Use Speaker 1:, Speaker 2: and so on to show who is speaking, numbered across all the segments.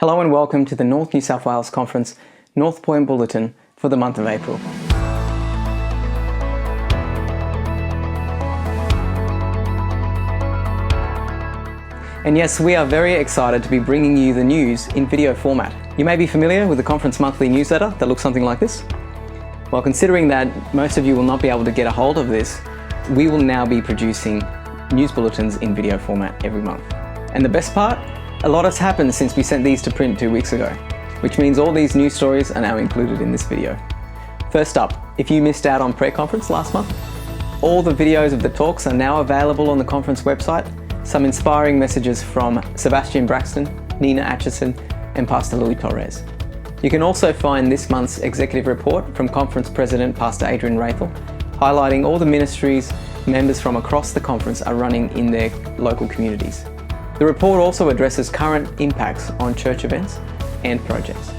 Speaker 1: Hello and welcome to the North New South Wales Conference NorthPoint Bulletin for the month of April. And yes, we are very excited to be bringing you the news in video format. You may be familiar with the conference monthly newsletter that looks something like this. Well, considering that most of you will not be able to get a hold of this, we will now be producing news bulletins in video format every month. And the best part? A lot has happened since we sent these to print 2 weeks ago, which means all these news stories are now included in this video. First up, if you missed out on pre-conference last month, all the videos of the talks are now available on the conference website. Some inspiring messages from Sebastian Braxton, Nina Atchison, and Pastor Louis Torres. You can also find this month's executive report from Conference President Pastor Adrian Rathel, highlighting all the ministries members from across the conference are running in their local communities. The report also addresses current impacts on church events and projects.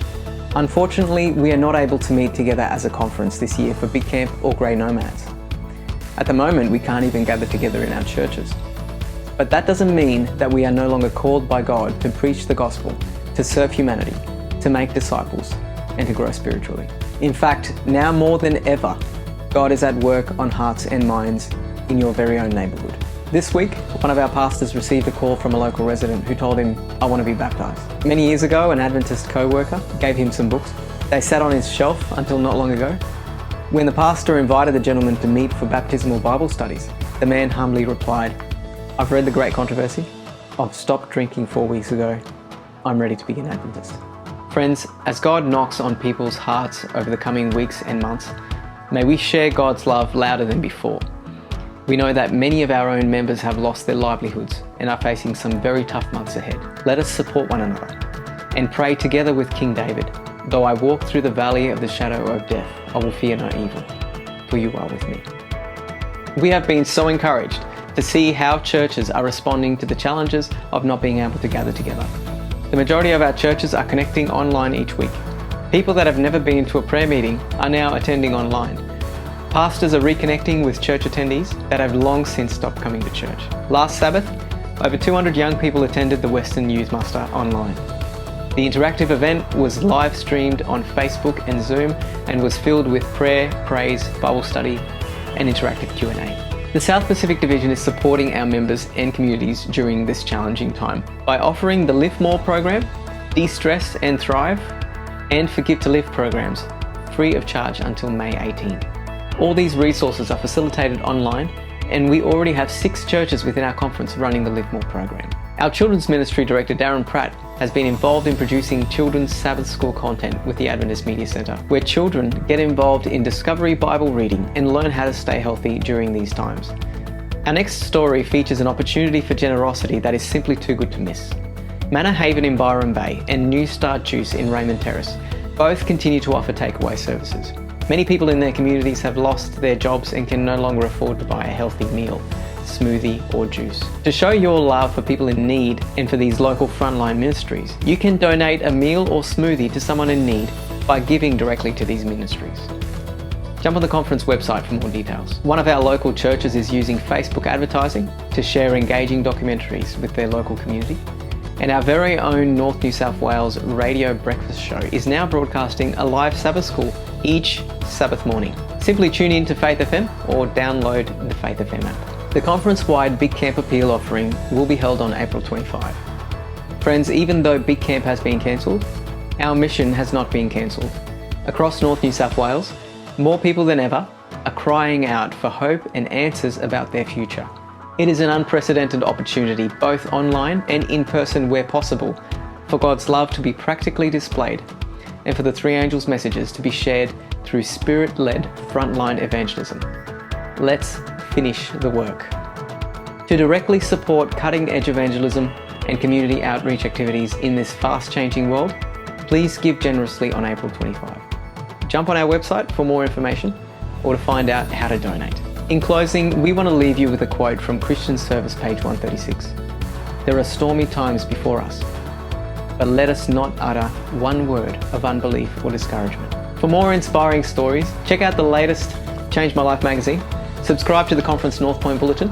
Speaker 1: Unfortunately, we are not able to meet together as a conference this year for Big Camp or Grey Nomads. At the moment, we can't even gather together in our churches. But that doesn't mean that we are no longer called by God to preach the gospel, to serve humanity, to make disciples, and to grow spiritually. In fact, now more than ever, God is at work on hearts and minds in your very own neighbourhood. This week, one of our pastors received a call from a local resident who told him, "I want to be baptised." Many years ago, an Adventist co-worker gave him some books. They sat on his shelf until not long ago. When the pastor invited the gentleman to meet for baptismal Bible studies, the man humbly replied, "I've read the great controversy. I've stopped drinking 4 weeks ago. I'm ready to be an Adventist." Friends, as God knocks on people's hearts over the coming weeks and months, may we share God's love louder than before. We know that many of our own members have lost their livelihoods and are facing some very tough months ahead. Let us support one another and pray together with King David. "Though I walk through the valley of the shadow of death, I will fear no evil, for you are with me." We have been so encouraged to see how churches are responding to the challenges of not being able to gather together. The majority of our churches are connecting online each week. People that have never been to a prayer meeting are now attending online. Pastors are reconnecting with church attendees that have long since stopped coming to church. Last Sabbath, over 200 young people attended the Western Youth Muster online. The interactive event was live streamed on Facebook and Zoom and was filled with prayer, praise, Bible study, and interactive Q&A. The South Pacific Division is supporting our members and communities during this challenging time by offering the Live More program, De-Stress and Thrive, and Forgive to Live programs, free of charge until May 18. All these resources are facilitated online, and we already have 6 churches within our conference running the Live More program. Our Children's Ministry Director, Darren Pratt, has been involved in producing children's Sabbath school content with the Adventist Media Centre, where children get involved in discovery Bible reading and learn how to stay healthy during these times. Our next story features an opportunity for generosity that is simply too good to miss. Manor Haven in Byron Bay and New Start Juice in Raymond Terrace both continue to offer takeaway services. Many people in their communities have lost their jobs and can no longer afford to buy a healthy meal, smoothie or juice. To show your love for people in need and for these local frontline ministries, you can donate a meal or smoothie to someone in need by giving directly to these ministries. Jump on the conference website for more details. One of our local churches is using Facebook advertising to share engaging documentaries with their local community. And our very own North New South Wales radio breakfast show is now broadcasting a live Sabbath school each Sabbath morning. Simply tune in to Faith FM or download the Faith FM app. The conference-wide Big Camp Appeal offering will be held on April 25. Friends, even though Big Camp has been cancelled, our mission has not been cancelled. Across North New South Wales, more people than ever are crying out for hope and answers about their future. It is an unprecedented opportunity, both online and in person where possible, for God's love to be practically displayed and for the three angels' messages to be shared through Spirit-led frontline evangelism. Let's finish the work. To directly support cutting-edge evangelism and community outreach activities in this fast-changing world, please give generously on April 25. Jump on our website for more information or to find out how to donate. In closing, we want to leave you with a quote from Christian Service page 136. "There are stormy times before us, but let us not utter one word of unbelief or discouragement." For more inspiring stories, check out the latest Change My Life magazine, subscribe to the Conference NorthPoint Bulletin,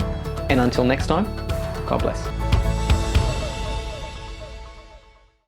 Speaker 1: and until next time, God bless.